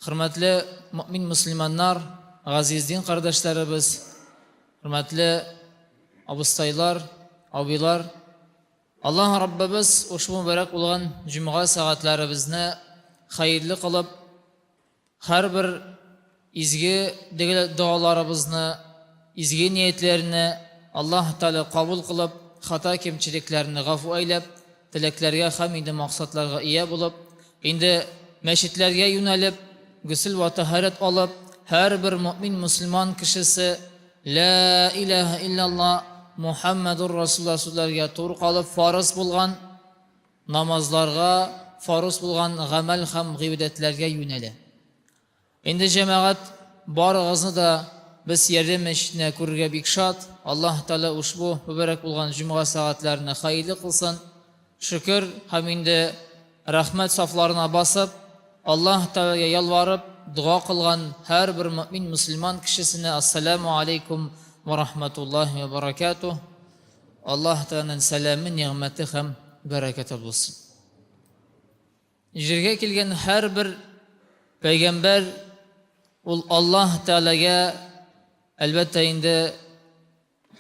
Hürmetli mümin Müslümanlar, aziz din kardeşlerimiz, hürmetli abustaylar, abilar, Allah Rabbimiz ushbu mübarek olan cuma saatlerimizni hayırlı kılıp, her bir izgi dualarimizni, izgi niyetlerini Allah Teala kabul kılıp, hata kemçiliklerini gafu eylep, tileklerge hem indi maksatlarga iya bulup, indi meşitlerge yönelip, gusül ve taharet alıp, her bir mümin Müslüman kişisi La ilahe illallah Muhammedur Resulullah sözlerge to'g'ri qolib farz bo'lgan namazlarga, farz bo'lgan amal ham g'ibatlarga yo'nali. Endi jamoat barig'izni da biz yerda masjidni ko'rga bikshot. Alloh taolo ushbu muborak bo'lgan juma soatlarini xayrli qilsin. Shukr ham endi rahmat saflarına basıp Allah taologa yalvarib duo qilgan her bir mümin Müslüman kişisine assalamu alaykum ve rahmetullahi ve barakatuh. Allah taoloning salami, ni'mati ham barakati bo'lsin. Yerga kelgan her bir payg'ambar ul Allah taologa albatta endi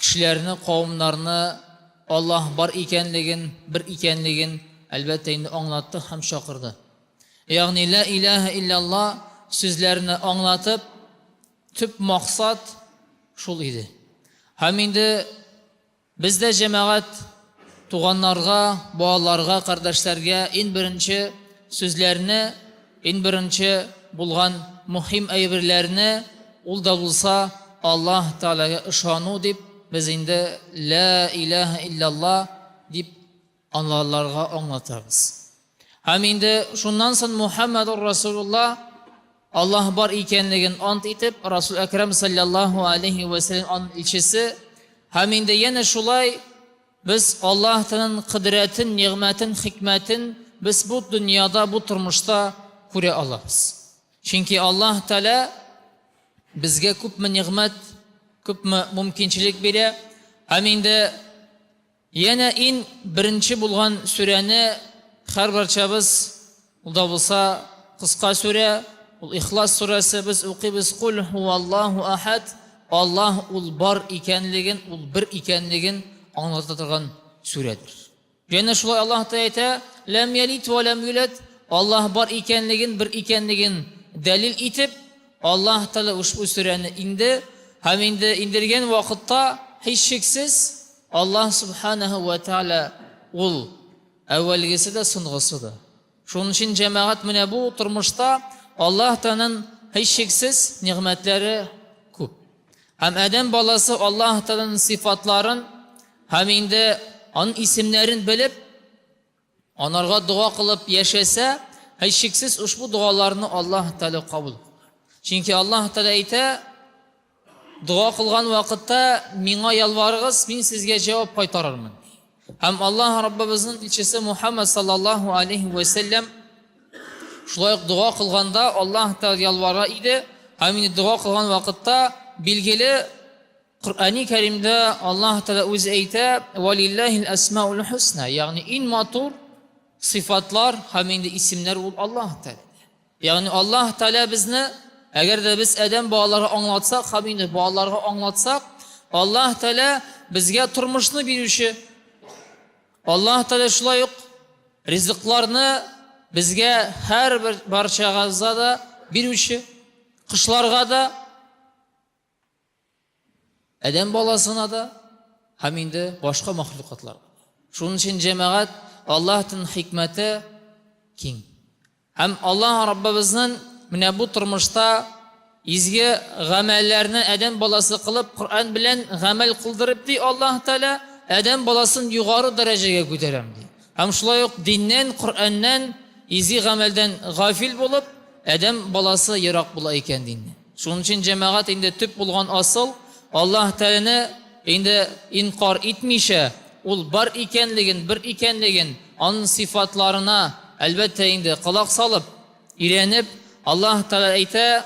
kishilarni, qavmlarni Allah bir ekanligin albatta endi anglatdi ham chaqirdi. Ya'ni la ilahe illallah sözlerini anlatıp tüp maksat şul idi. Hem indi bizde cemaat tuğanlarga, bağlarga, kardeşlerge en birinci sözlerini, en birinci bulgan muhim eybirlerini ul da bulsa Allah Teala'ya ışanu dip biz indi la ilahe illallah dip anlarlarga anlatırız. Hem indi şundan sonra Muhammedur Resulullah Allah var ekanligin ant etib Resul Ekrem sallallahu aleyhi ve sellem an ilçesi hem indi yana şulay biz Allah'ın kudretin, nimetin, hikmetin biz bu dünyada, bu turmuşta göre alırız. Çünkü Allah Teala bizge köpme nimet, köpme mümkünçilik bile. Hem indi yana en birinci bulgan süreni her barçabız da bulsa kıska süre İhlas suresi biz okuyuz kul huvallahu ahad Allah ul bar ikenligin ul bir ikenligin anlatırgan suredir. Yine şulay Allah da ayta lem yelit ve lem yulet Allah bar ikenligin bir ikenligin delil itip Allah Teala ushbu sureni indi hem indi indirgen vakitte hiç şeksiz Allah subhanahu ve teala ul evvelgisi de sınğısı da. Şunun için cemaat mine bu oturmuşta Allah Teala'nın hiç şeksiz nimetleri küp. Hem Adem balası Allah Teala'nın sıfatların hem indi onun isimlerin bilip onlarga dua kılıp yaşasa hiç şeksiz ushbu dualarını Allah Teala kabul. Çünkü Allah Teala ayta dua kılgan vakitte mina yalvarıgız men sizge cevap qaytararman. Hem Allah Rabbimizin ilçesi Muhammed sallallahu aleyhi ve sellem şulayık dua kılganda Allah Teala yalvara idi. Hem dua kılgan vakitte bilgili Kur'an-ı Kerim'de Allah Teala özü eyte velillahil esmaul husna yani en matur sıfatlar hem isimler ol Allah Teala. Yani Allah Teala bizni eğer de biz Adem bağları anlatsak hem bağları anlatsak Allah Teala bizge turmuşunu birüşü. Allah Teala şulayık rızıklarını bizge her bir barçağızda da bir üçü, kışlarga da, Adem balasına da, hem indi başka mahlukatlar. Şunun için cemaat Allah'ın hikmeti king. Hem Allah Rabbimizin mine bu turmuşta izgi gamellerini Adem balası kılıp Kur'an bilen gamel kıldırıp di Allah Teala Adem balasını yukarı dereceye götürem di. Hem şulayık dinden, Kur'an'dan İzi gamelden gafil bulup Adem balası yirak bula iken dinle. Şunun için cemaat indi tüp bulgan asıl Allah Teala'nı indi inkar etmişe ul bar ikenligin, bir ikenligin onun sıfatlarına elbette indi kulak salıp irenip Allah Teala ayta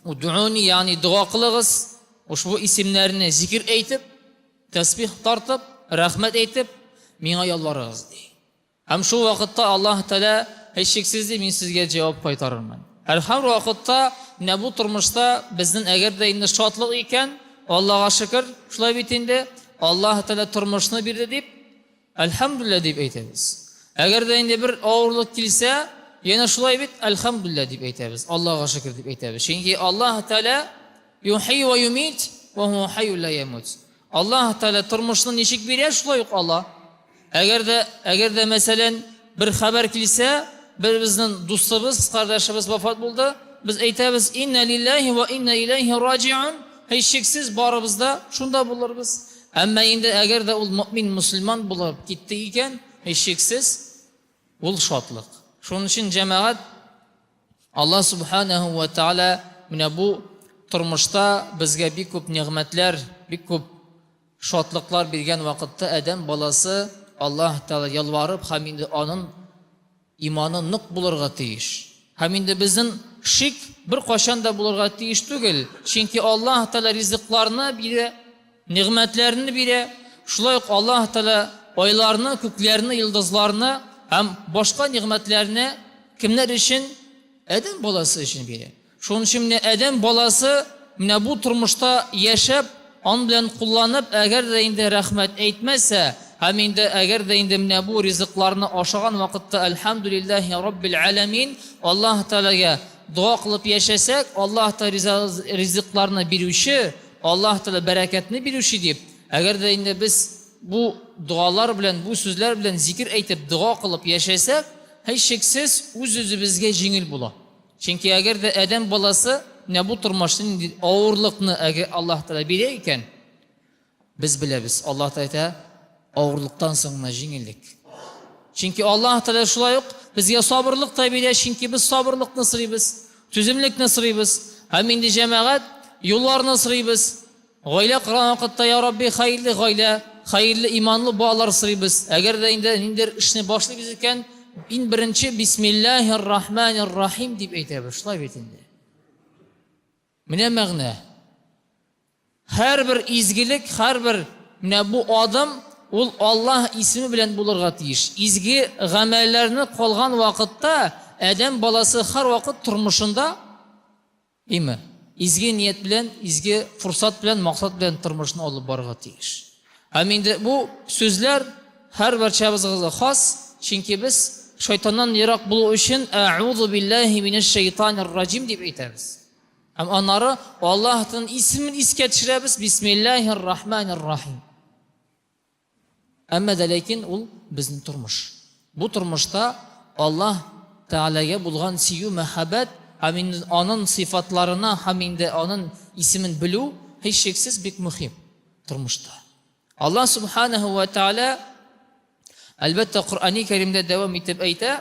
ud'uni yani dua kılığız ushbu isimlerini zikir eytip tesbih tartıp rahmet eytip mina yalvarığız diye. Hem şu vakitte Allah Teala hiç şeksizdi men sizge cevap qaytarırman. Һәр вакытта менә бу тормышта безнең әгәр дә инде шатлык икән, Аллаһка шөкер, шулай бит инде Аллаһ Тәала тормышны бирде дип, әлхәмдүлилләh дип әйтәбез. Әгәр дә инде бер авырлык килсә, яна шулай бит әлхәмдүлилләh дип әйтәбез. Аллаһка шөкер дип әйтәбез. Чөнки Аллаһ Тәала юхи ва юмит ва хуа хайюн ла ямут. Аллаһ Тәала тормышны ничек бирә, шулай ук Аллаһ. Әгәр дә мәсәлән бер хәбәр килсә, безнең дустыбыз, кардәшебез вафат булды, без әйтәбез: "Инна лиллаһи ва инна илайһи раҗиун." Һичшиксез барыбызда шунда булырбыз. Әмма инде әгәр дә ул мөмин, мусульман булып китте икән, һичшиксез ул шатлык. Шуның өчен җәмәгать Аллаһ Субханаһу ва Тааля менә бу тормышта безгә бик күп нигъмәтләр, бик күп шатлыклар биргән вакытта адәм баласы Аллаһ Тааля ялварып, һәм инде аның иманы нык булырга тиеш. Һәм инде безнең шик бер кашан да булырга тиеш түгел. Чөнки Аллаһ Тааля ризыкларны бирә, нигъмәтләрне бирә. Шулай ук Аллаһ Тааля айларны, күкләрне, йолдызларны һәм башка нигъмәтләрне кемнәр өчен? Адәм баласы өчен бирә. Шуның өчен менә адәм баласы менә бу тормышта яшәп, ан белән кулланып, әгәр дә инде рәхмәт әйтмәсә, һәм инде әгәр дә инде менә бу ризыкларны ашаган вакытта әлхәмдүлиллаһи раббил аламин, Аллаһ Таалагә дуа кылып яшәсәк, Аллаһ Тааля ризыкларны бирүче, Аллаһ Тааля бәрәкәтне бирүче дип, әгәр дә инде без бу дуалар белән, бу сүзләр белән зикр әйтеп, дуа кылып яшәсәк, һичшиксез үз-үзебезгә җиңел була. Чөнки әгәр дә адәм баласы менә бу тормышның авырлыкны әгәр Аллаһ Тааля бирә икән, без беләбез, Аллаһ Тааля авырлыктан соң җиңеллек. Чөнки Аллаһ Тааля шулай ук безгә сабырлык та бирә, чөнки без сабырлыкны сорыйбыз, түземлекне сорыйбыз. Һәм инде җәмәгать юлларны сорыйбыз. Гаилә корган вакытта, я Рабби, хәерле гаилә, хәерле иманлы балалар сорыйбыз. Әгәр дә инде ниндер эшне башлыйбыз икән, ин беренче бисмиллаһир-рахманир-рахим дип әйтәбез. Шулай бит инде. Менә мәгънә. Һәрбер изгелек, һәрбер менә бу адым ул Аллаһ исеме белән булырга тиеш. Изге гамәлләрне калган вакытта адәм баласы һәр вакыт тормышында изге ният белән, изге фурсат белән, максат белән тормышны алып барырга тиеш. Һәм инде бу сүзләр һәр барчабызга хас, чөнки без шайтаннан ерак булу өчен аъузу биллаһи минаш шайтанир раҗим дип әйтәбез. Һәм аннары Аллаһның исемен искә төшерәбез: бисмиллаһир-рахманир-рахим. Әмма дә ләкин ул безнең тормыш. Бу тормышта Аллаһ Таалагә булган сөю, мәхәббәт, һәм инде аның сыйфатларына, һәм инде аның исемен белү һичшиксез бик мөһим тормышта. Аллаһ Субханаһу ва Тааля әлбәттә Коръәни Кәримдә дәвам итеп әйтә: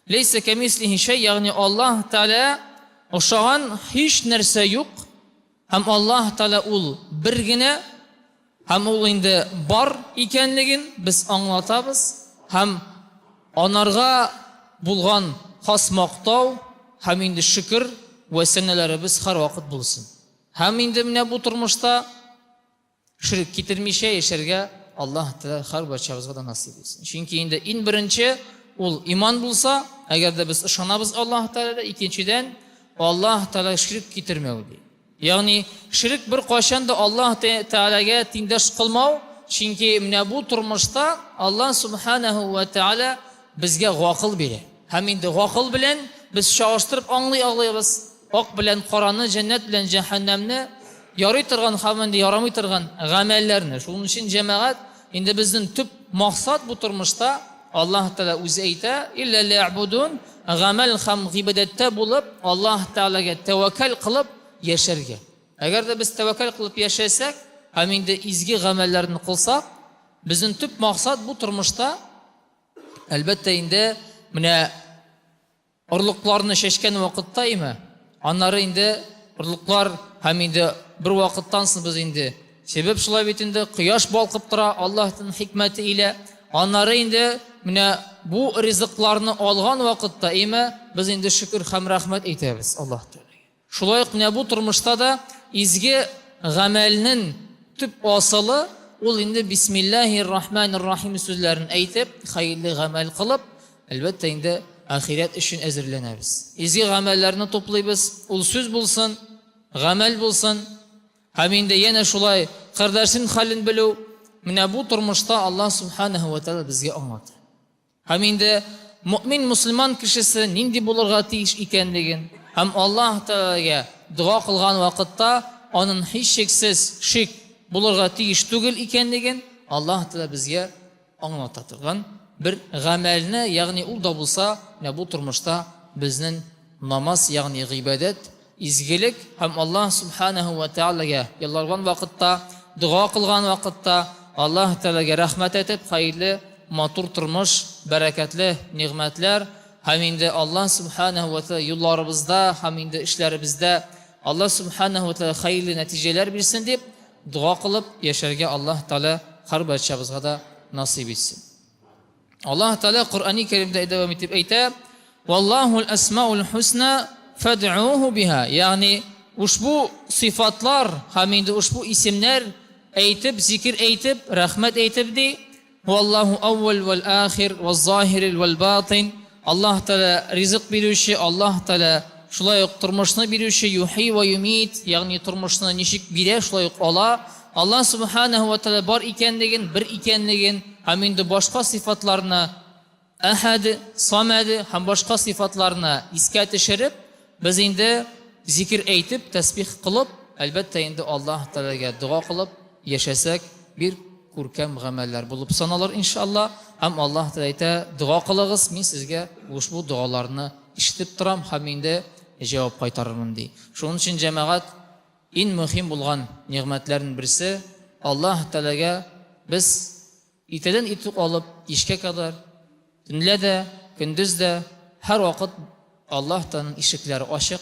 "Лейса камислихи шәй", ягъни Аллаһ Тааля охшаган һич нәрсә юк, һәм Аллаһ Тааля ул бер генә, һәм ул инде бар икәнлеген без аңлатабыз, һәм анарга булган хас мактау һәм инде шөкер вә сәнәләребез һәр вакыт булсын. Һәм инде менә бу тормышта ширк китермичә яшәргә Аллаһ Тааля һәр барчабызга да насыйп итсен. Чөнки инде ин беренче ул иман булса, әгәр дә без ышанабыз Аллаһ Тааляга, икенчедән Аллаһ Тааля ширк китермәү ди. Ягъни ширк бер кашан да Аллаһ Таалагә тиңдәш кылмау, чөнки менә бу тормышта Аллаһ Субханаһу ва Тааля безгә гакыл бирә. Һәм инде гакыл белән без чагыштырып аңлый-аңлыйбыз. Ак белән караны, җәннәт белән җәһәннәмне, ярый торган һәм инде ярамый торган гамәлләрне. Шуның өчен җәмәгать инде безнең төп максат бу тормышта Аллаһ Тааля үзе әйтә: "Илля ли'будун", гамәл һәм гыйбадәттә булып, Аллаһ Таалагә тәвәккәл кылып яшәргә. Әгәр дә без тәвәккәл кылып яшәсәк, һәм инде изге гамәлләрне кылсак, безнең төп максат бу тормышта әлбәттә инде менә орлыкларны чәчкән вакытта аннары инде орлыклар һәм инде бер вакыттан соң без инде себеп шулай бит инде кояш балкып тора Аллаһның хикмәте илә. Аннары инде менә бу ризыкларны алган вакытта без инде шөкер һәм рәхмәт әйтәбез Аллаһ Таалагә. Шулай ук менә бу тормышта да изге гамәлнең төп асылы ул инде бисмиллаһир-рахманир-рахим сүзләрен әйтеп, хәерле гамәл кылып, әлбәттә инде ахирет өчен әзерләнәбез. Изге гамәлләрне туплыйбыз, ул сүз булсын, гамәл булсын. Һәм инде яна шулай кардәшнең хәлен белү, менә бу тормышта Аллаһ Субханаһу ва Тааля безгә аңлатты. Һәм инде мөмин мусламан кешесе нинди булырга тиеш икәнлеген, һәм Аллаһ Таалагә дуа кылган вакытта аның һичшиксез шик булырга тиеш түгел икәнлеген Аллаһ Тааля безгә аңлата торган бер гамәлне, ягъни ул да булса, менә бу тормышта безнең намаз, ягъни гыйбадат, изгелек һәм Аллаһ Субханаһу ва Таалагә ялларган вакытта, дуа кылган вакытта Аллаһ Таалагә рәхмәт әйтеп, хәерле, матур тормыш, бәрәкәтле нигъмәтләр һәм инде Аллаһ Субханаһу ва Тааля юлларыбызда һәм инде эшләребездә Аллаһ Субханаһу ва Тааля хәерле нәтиҗәләр бирсен дип дуа кылып яшәргә Аллаһ Тааля һәр барчабызга да насыйп итсен. Аллаһ Тааля Куръани Кәримдә дәвам итеп әйтә: "Валлаһул асмаул хусна фад'уһу биха", ягъни ушбу сифатлар һәм инде ушбу исемнәр әйтеп, зикр әйтеп, рәхмәт әйтеп ди. Валлаһу аввал вал ахир вал захир вал батин. Аллаһ Тааля ризык бирүче, Аллаһ Тааля шулай ук тормышны бирүче, юхи ва юмит, ягъни тормышны ничек бирә, шулай ук ала. Аллаһ Субханаһу ва Тааля бар икәнлеген, бер икәнлеген һәм инде башка сифатларны, Ахад, Самад һәм башка сифатларны искә төшереп, без инде зикр әйтеп, тәсбих кылып, әлбәттә инде Аллаһ Таалагә дуа кылып яшәсәк, бир күркәм гамәлләр булып саналыр иншаллах. Һәм Аллаһ Тааля әйтә: "Дуа кылыгыз, мин сезгә ушбу дуаларны ишетеп торам һәм инде җавап кайтарырмын" ди. Шуның өчен җәмәгать, иң мөһим булган нигъмәтләрнең берсе Аллаһ Таалагә без итәдән итү алып кичкә кадәр, төнлә дә, көндез дә, һәр вакыт Аллаһ Таалагның ишекләре ачык.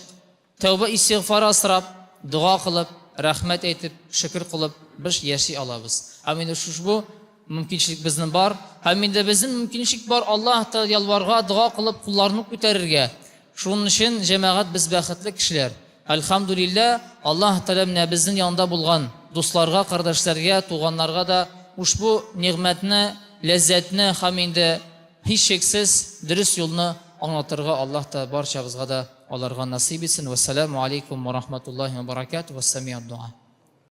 Тәүбә истигъфар асрап, дуа кылып, рәхмәт әйтеп, шөкер кылып без яши алабыз. Һәм инде шушбу мөмкинчелек безнең бар. Һәм инде безнең мөмкинчелек бар Аллаһ Тааля ялварга, дуа кылып, кулларны күтәрергә. Шуның өчен җәмәгать без бәхетле кешеләр. Әлхәмдүлилләh, Аллаһ Тааля менә безнең янда булган дусларга, кардәшләргә, туганнарга да ушбу нигъмәтне, ләззәтне һәм инде һичшиксез дөрес юлны аңлатырга Аллаһ Тааля барчабызга да аларга насыйп итсен. Вассаламу алейкум ва рахматуллаһи ва баракатуһу. Вассами'ад дуа.